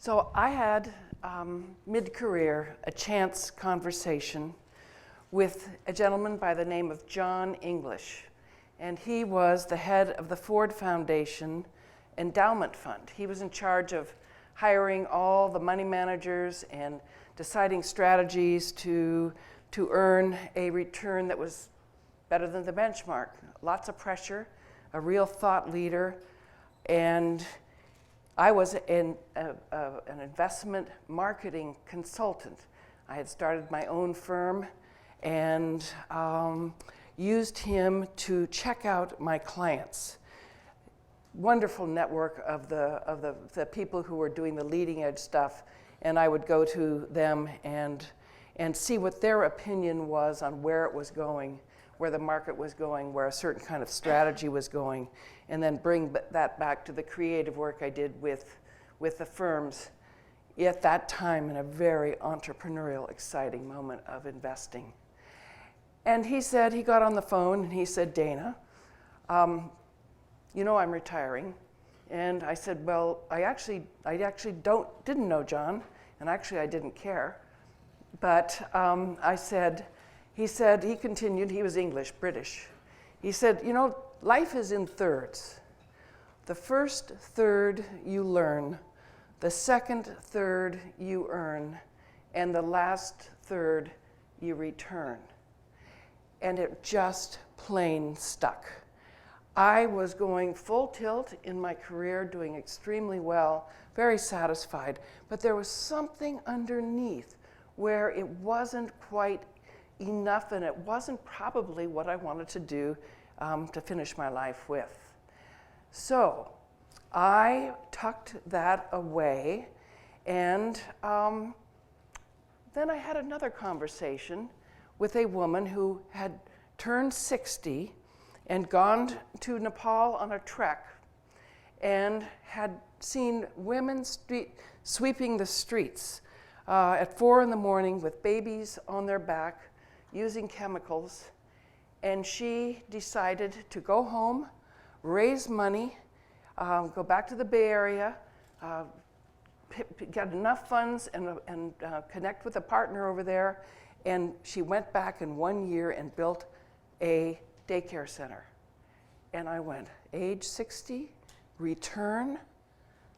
So I had, mid-career, a chance conversation with a gentleman by the name of John English. And he was the head of the Ford Foundation Endowment Fund. He was in charge of hiring all the money managers and deciding strategies to earn a return that was better than the benchmark. Lots of pressure, a real thought leader, and I was an investment marketing consultant. I had started my own firm and used him to check out my clients. Wonderful network of the people who were doing the leading edge stuff, and I would go to them and see what their opinion was on where it was going, where the market was going, where a certain kind of strategy was going, and then bring that back to the creative work I did with the firms at that time in a very entrepreneurial, exciting moment of investing. And he got on the phone and he said, Dana, you know I'm retiring. And I said, well, I actually didn't know John, and actually I didn't care. But he continued, he was English, British. He said, you know, life is in thirds. The first third you learn, the second third you earn, and the last third you return. And it just plain stuck. I was going full tilt in my career, doing extremely well, very satisfied, but there was something underneath where it wasn't quite enough, and it wasn't probably what I wanted to do to finish my life with. So I tucked that away, and then I had another conversation with a woman who had turned 60 and gone to Nepal on a trek and had seen women sweeping the streets at 4 a.m. with babies on their back, using chemicals, and she decided to go home, raise money, go back to the Bay Area, get enough funds and connect with a partner over there, and she went back in 1 year and built a daycare center. And I went, age 60, return,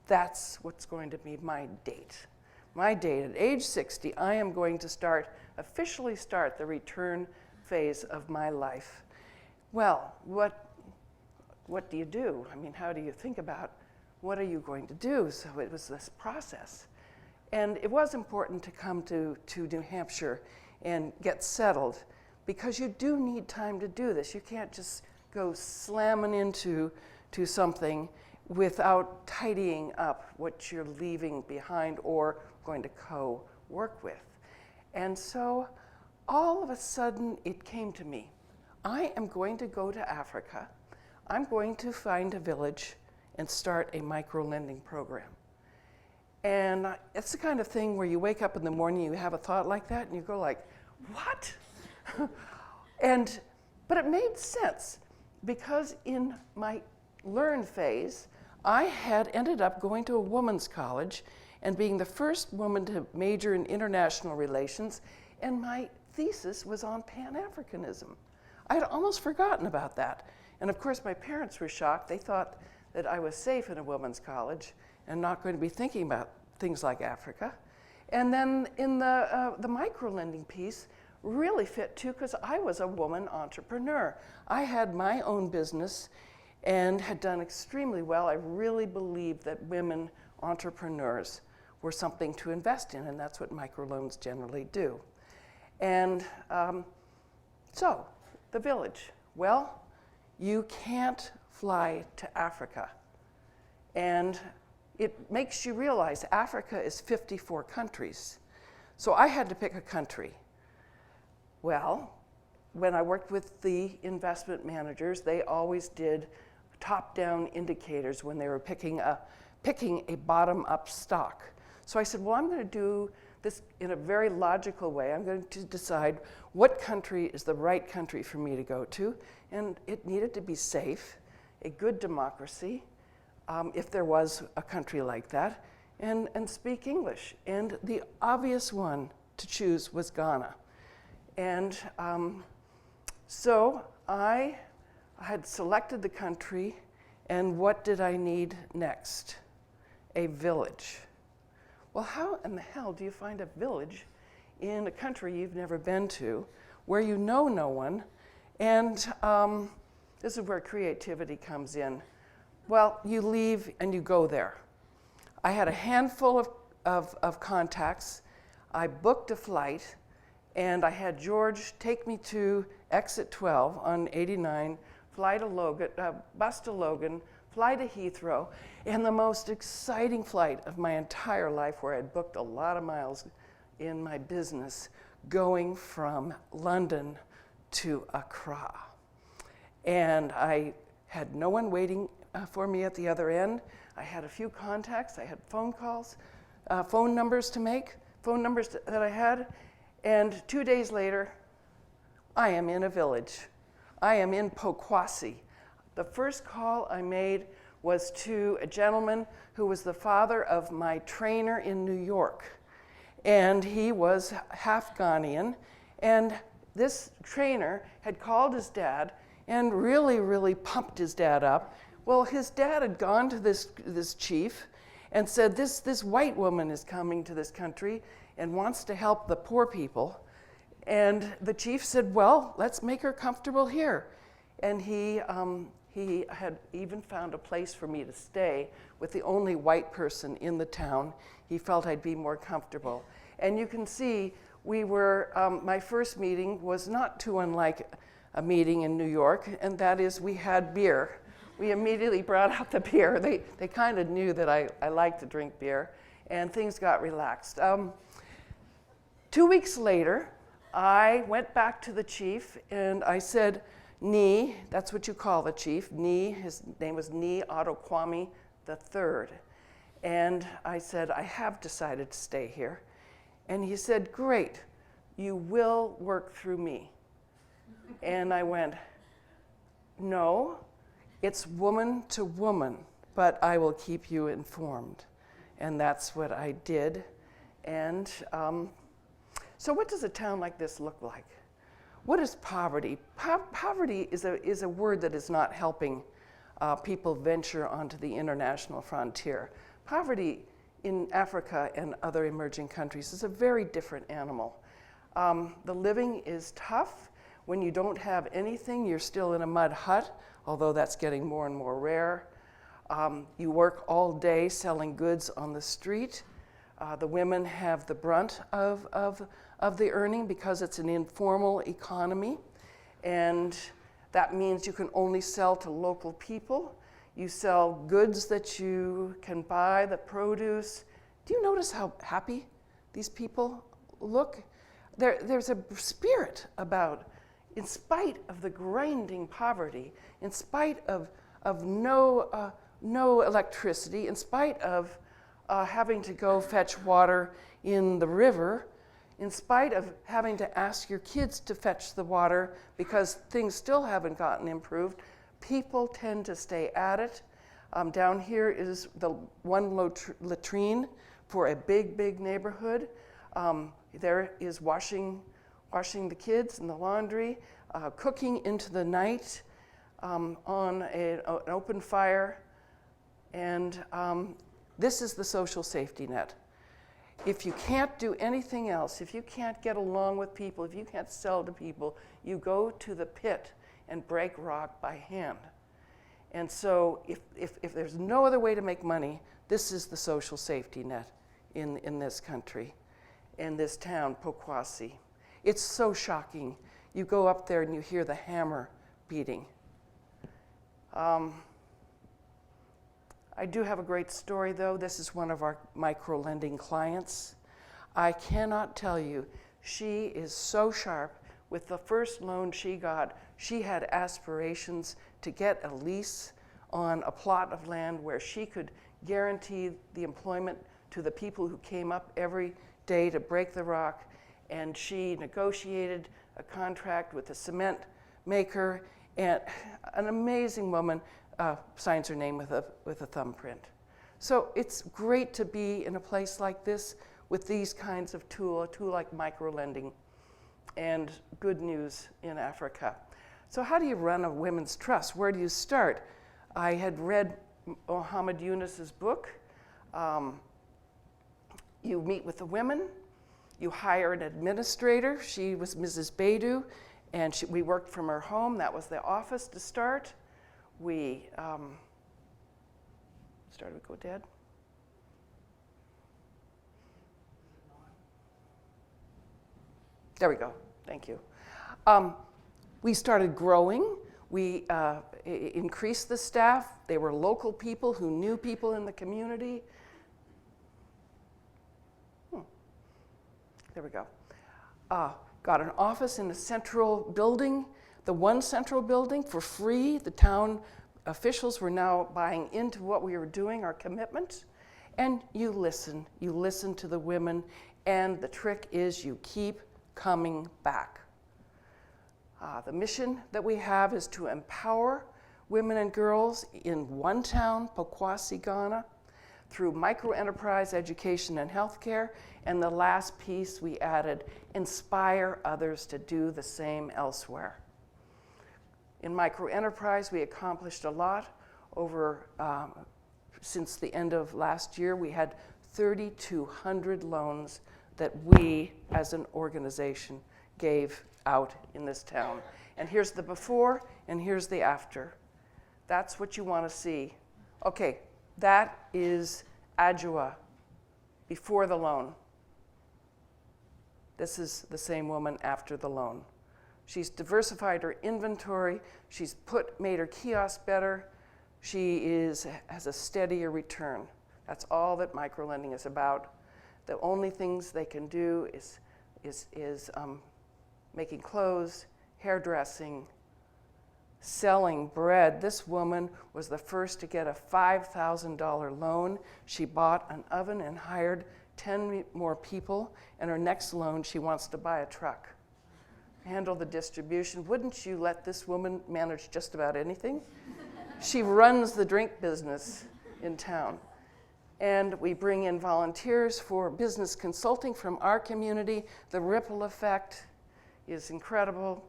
that's what's going to be my date. My date at age 60, I am going to officially start the return phase of my life. Well, what do you do? I mean, how do you think about what are you going to do? So it was this process. And it was important to come to New Hampshire and get settled, because you do need time to do this. You can't just go slamming into something without tidying up what you're leaving behind or going to co-work with. And so all of a sudden it came to me. I am going to go to Africa. I'm going to find a village and start a micro-lending program. And it's the kind of thing where you wake up in the morning, you have a thought like that, and you go like, what? But it made sense, because in my learn phase, I had ended up going to a women's college and being the first woman to major in international relations, and my thesis was on Pan-Africanism. I had almost forgotten about that. And of course, my parents were shocked. They thought that I was safe in a women's college and not going to be thinking about things like Africa. And then in the micro-lending piece really fit too, because I was a woman entrepreneur. I had my own business and had done extremely well. I really believed that women entrepreneurs were something to invest in, and that's what microloans generally do. And so, the village. Well, you can't fly to Africa. And it makes you realize Africa is 54 countries. So I had to pick a country. Well, when I worked with the investment managers, they always did top-down indicators when they were picking a bottom-up stock. So I said, well, I'm going to do this in a very logical way. I'm going to decide what country is the right country for me to go to, and it needed to be safe, a good democracy, if there was a country like that, and speak English. And the obvious one to choose was Ghana. And so I had selected the country, and what did I need next? A village. Well, how in the hell do you find a village in a country you've never been to, where you know no one? And this is where creativity comes in. Well, you leave and you go there. I had a handful of contacts. I booked a flight, and I had George take me to exit 12 on 89, fly to Logan, bus to Logan, fly to Heathrow, and the most exciting flight of my entire life, where I'd booked a lot of miles in my business, going from London to Accra. And I had no one waiting for me at the other end. I had a few contacts, I had phone calls, phone numbers to make, phone numbers that I had, and 2 days later, I am in a village. I am in Pokwasi. The first call I made was to a gentleman who was the father of my trainer in New York. And he was half Ghanaian. And this trainer had called his dad and really pumped his dad up. Well, his dad had gone to this chief and said, this white woman is coming to this country and wants to help the poor people. And the chief said, well, let's make her comfortable here. And he had even found a place for me to stay with the only white person in the town. He felt I'd be more comfortable. And you can see we were, my first meeting was not too unlike a meeting in New York, and that is we had beer. We immediately brought out the beer. They kind of knew that I liked to drink beer, and things got relaxed. 2 weeks later, I went back to the chief and I said, Ni, that's what you call the chief, Ni, his name was Ni Adokwami III. And I said, I have decided to stay here. And he said, great, you will work through me. And I went, no, it's woman to woman, but I will keep you informed. And that's what I did. And so what does a town like this look like? What is poverty? Poverty is a word that is not helping people venture onto the international frontier. Poverty in Africa and other emerging countries is a very different animal. The living is tough. When you don't have anything, you're still in a mud hut, although that's getting more and more rare. You work all day selling goods on the street. The women have the brunt of the earning because it's an informal economy, and that means you can only sell to local people. You sell goods that you can buy, the produce. Do you notice how happy these people look? There's a spirit about, in spite of the grinding poverty, in spite of no electricity, in spite of having to go fetch water in the river, in spite of having to ask your kids to fetch the water because things still haven't gotten improved, people tend to stay at it. Down here is the one latrine for a big neighborhood. There is washing the kids in the laundry, cooking into the night on an open fire. And this is the social safety net. If you can't do anything else, if you can't get along with people, if you can't sell to people, you go to the pit and break rock by hand. And so if there's no other way to make money, this is the social safety net in this country, in this town, Pokwasi. It's so shocking. You go up there and you hear the hammer beating. I do have a great story, though. This is one of our micro-lending clients. I cannot tell you, she is so sharp. With the first loan she got, she had aspirations to get a lease on a plot of land where she could guarantee the employment to the people who came up every day to break the rock. And she negotiated a contract with a cement maker, and an amazing woman signs her name with a thumbprint. So it's great to be in a place like this with these kinds of a tool like microlending and good news in Africa. So how do you run a women's trust? Where do you start? I had read Mohammed Yunus's book. You meet with the women, you hire an administrator. She was Mrs. Baidu, and we worked from her home. That was the office to start. We started to go dead. There we go. Thank you. We started growing. We increased the staff. They were local people who knew people in the community. There we go. Got an office in the central building, the one central building, for free. The town officials were now buying into what we were doing, our commitment. And you listen to the women, and the trick is you keep coming back. The mission that we have is to empower women and girls in one town, Pokwasi, Ghana, through microenterprise education and healthcare. And the last piece we added, inspire others to do the same elsewhere. In microenterprise, we accomplished a lot over, since the end of last year. We had 3,200 loans that we, as an organization, gave out in this town. And here's the before, and here's the after. That's what you want to see. Okay, that is Adjoa before the loan. This is the same woman after the loan. She's diversified her inventory. She's made her kiosk better. She has a steadier return. That's all that microlending is about. The only things they can do is making clothes, hairdressing, selling bread. This woman was the first to get a $5,000 loan. She bought an oven and hired 10 more people, and her next loan, she wants to buy a truck, handle the distribution. Wouldn't you let this woman manage just about anything? She runs the drink business in town. And we bring in volunteers for business consulting from our community. The ripple effect is incredible.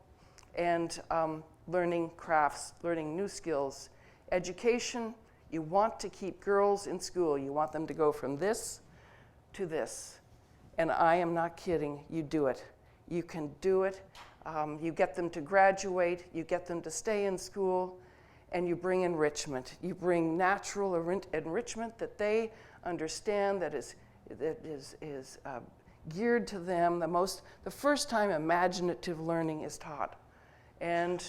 And learning crafts, learning new skills. Education, you want to keep girls in school. You want them to go from this to this. And I am not kidding, you do it. You can do it. You get them to graduate, you get them to stay in school, and you bring enrichment. You bring natural enrichment that they understand, that is geared to them. The first time imaginative learning is taught. And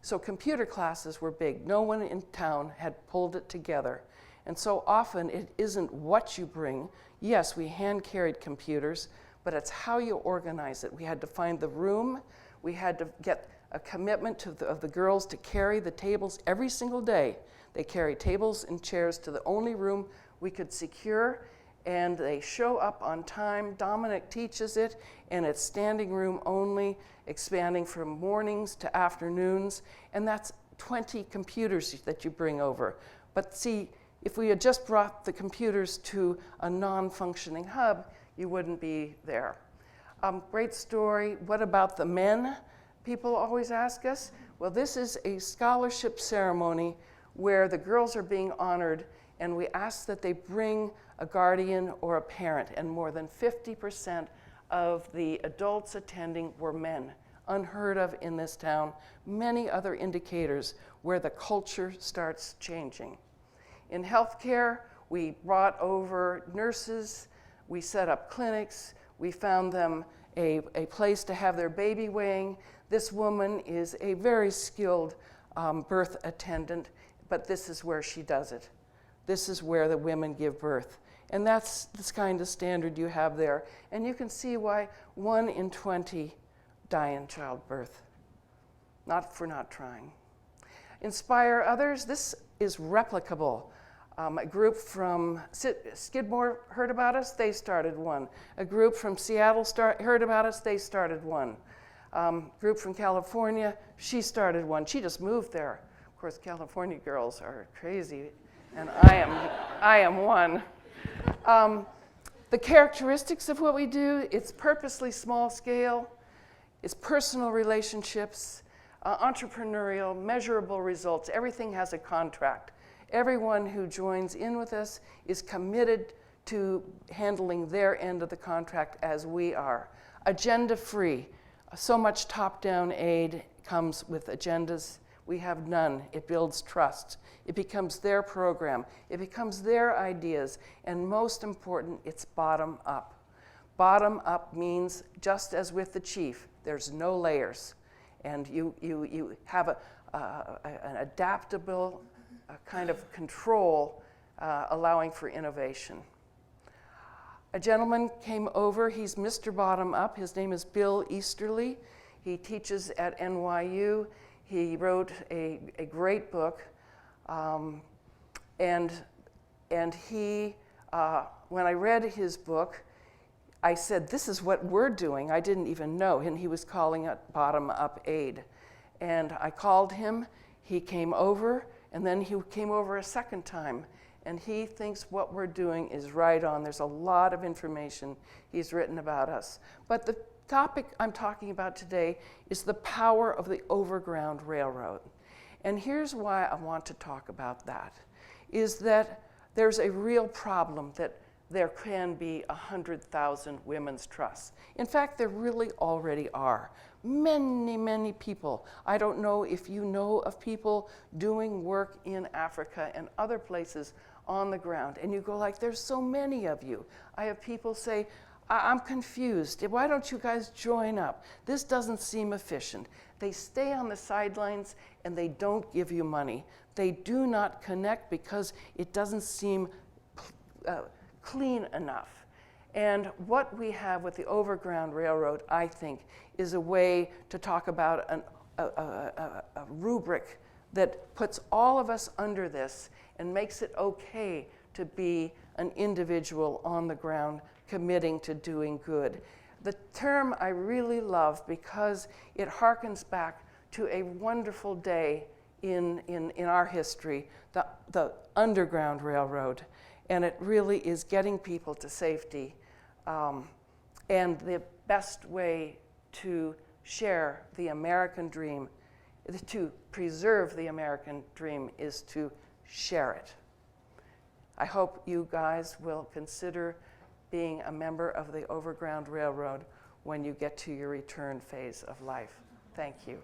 so computer classes were big. No one in town had pulled it together. And so often it isn't what you bring. Yes, we hand-carried computers, but it's how you organize it. We had to find the room. We had to get a commitment of the girls to carry the tables every single day. They carry tables and chairs to the only room we could secure, and they show up on time. Dominic teaches it, and it's standing room only, expanding from mornings to afternoons, and that's 20 computers that you bring over. But see, if we had just brought the computers to a non-functioning hub, you wouldn't be there. Great story. What about the men? People always ask us. Well, this is a scholarship ceremony where the girls are being honored, and we ask that they bring a guardian or a parent, and more than 50% of the adults attending were men. Unheard of in this town. Many other indicators where the culture starts changing. In healthcare, we brought over nurses, we set up clinics, we found them a place to have their baby weighing. This woman is a very skilled birth attendant, but this is where she does it. This is where the women give birth. And that's this kind of standard you have there. And you can see why 1 in 20 die in childbirth, not for not trying. Inspire others, this is replicable. A group from Skidmore heard about us, they started one. A group from Seattle heard about us, they started one. Group from California, she started one. She just moved there. Of course, California girls are crazy. and I am one. The characteristics of what we do, it's purposely small scale, it's personal relationships, entrepreneurial, measurable results. Everything has a contract. Everyone who joins in with us is committed to handling their end of the contract as we are. Agenda-free. So much top-down aid comes with agendas. We have none. It builds trust. It becomes their program. It becomes their ideas. And most important, it's bottom-up. Bottom-up means, just as with the chief, there's no layers. And you have an adaptable kind of control allowing for innovation. A gentleman came over. He's Mr. Bottom Up. His name is Bill Easterly. He teaches at NYU. He wrote a great book. And he, when I read his book, I said, this is what we're doing. I didn't even know. And he was calling it bottom-up aid. And I called him. He came over. And then he came over a second time. And he thinks what we're doing is right on. There's a lot of information he's written about us. But the topic I'm talking about today is the power of the overground railroad. And here's why I want to talk about that, is that there's a real problem that there can be 100,000 women's trusts. In fact, there really already are. Many, many people. I don't know if you know of people doing work in Africa and other places on the ground, and you go like, there's so many of you. I have people say, I'm confused. Why don't you guys join up? This doesn't seem efficient. They stay on the sidelines and they don't give you money. They do not connect because it doesn't seem clean enough. And what we have with the Overground Railroad, I think, is a way to talk about a rubric that puts all of us under this and makes it okay to be an individual on the ground committing to doing good. The term I really love because it harkens back to a wonderful day in our history, the Underground Railroad. And it really is getting people to safety. And the best way to share the American dream, to preserve the American dream, is to share it. I hope you guys will consider being a member of the Overground Railroad when you get to your return phase of life. Thank you.